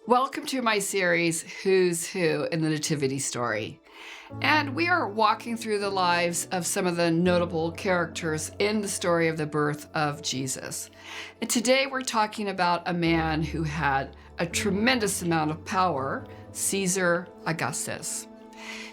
Welcome to my series, Who's Who in the Nativity Story. And we are walking through the lives of some of the notable characters in the story of the birth of Jesus. And today we're talking about a man who had a tremendous amount of power, Caesar Augustus.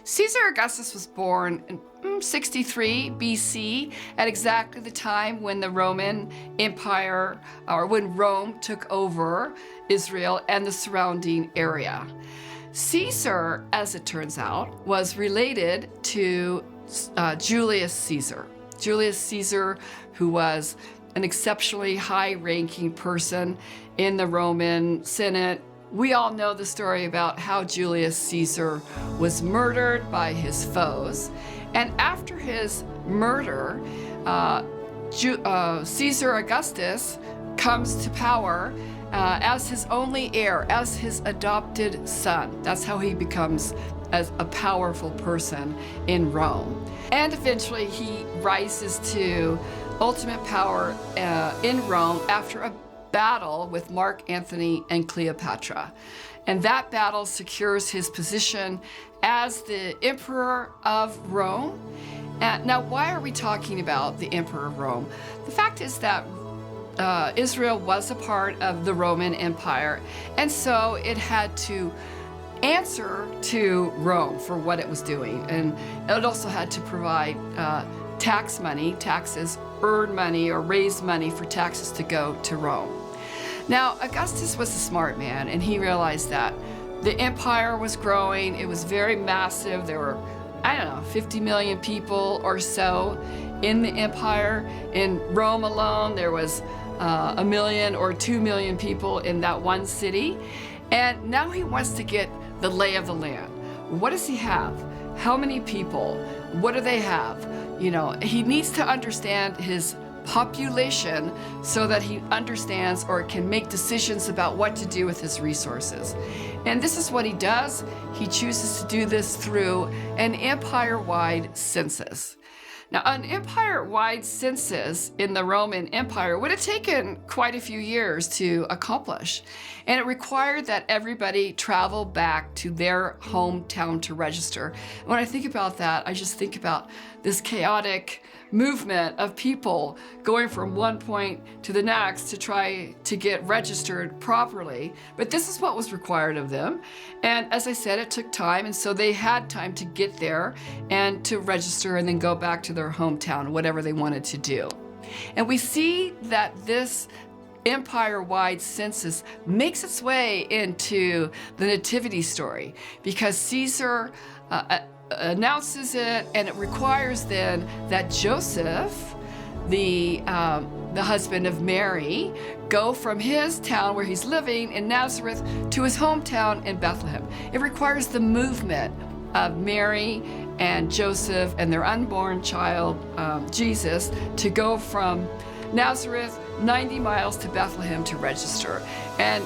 Caesar Augustus was born in 63 BC at exactly the time when the Roman Empire, or when Rome took over Israel and the surrounding area. Caesar, as it turns out, was related to Julius Caesar. Julius Caesar, who was an exceptionally high-ranking person in the Roman Senate. We all know the story about how Julius Caesar was murdered by his foes. And after his murder, Caesar Augustus comes to power as his only heir, as his adopted son. That's how he becomes as a powerful person in Rome. And eventually he rises to ultimate power in Rome after a battle with Mark Antony and Cleopatra. And that battle secures his position as the Emperor of Rome. Now, why are we talking about the Emperor of Rome? The fact is that Israel was a part of the Roman Empire, and so it had to answer to Rome for what it was doing. And it also had to provide taxes, earn money or raise money for taxes to go to Rome. Now, Augustus was a smart man, and he realized that the empire was growing. It was very massive. There were, 50 million people or so in the empire. In Rome alone, there was 1 million or 2 million people in that one city. And now he wants to get the lay of the land. What does he have? How many people? What do they have? He needs to understand his population so that he understands or can make decisions about what to do with his resources. And this is what he does. He chooses to do this through an empire-wide census. Now, an empire-wide census in the Roman Empire would have taken quite a few years to accomplish. And it required that everybody travel back to their hometown to register. When I think about that, I just think about this chaotic movement of people going from one point to the next to try to get registered properly. But this is what was required of them. And as I said, it took time, and so they had time to get there and to register and then go back to their hometown, whatever they wanted to do. And we see that this empire-wide census makes its way into the Nativity Story because Caesar announces it, and it requires then that Joseph, the husband of Mary, go from his town where he's living in Nazareth to his hometown in Bethlehem. It requires the movement of Mary and Joseph and their unborn child, Jesus, to go from Nazareth 90 miles to Bethlehem to register. And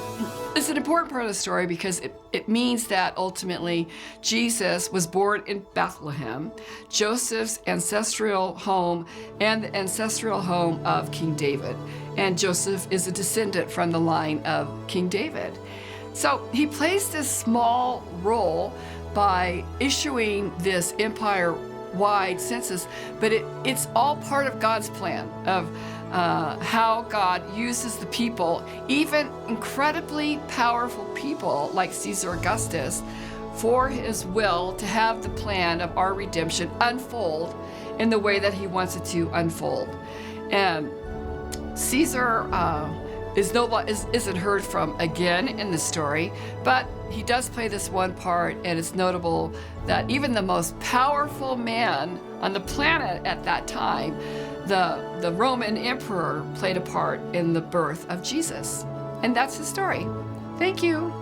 it's an important part of the story because it means that ultimately Jesus was born in Bethlehem, Joseph's ancestral home and the ancestral home of King David. And Joseph is a descendant from the line of King David. So he plays this small role by issuing this empire-wide census, but it's all part of God's plan of how God uses the people, even incredibly powerful people like Caesar Augustus, for his will to have the plan of our redemption unfold in the way that he wants it to unfold. And Caesar isn't heard from again in the story, but he does play this one part, and it's notable that even the most powerful man on the planet at that time, the Roman emperor, played a part in the birth of Jesus. And that's his story. Thank you.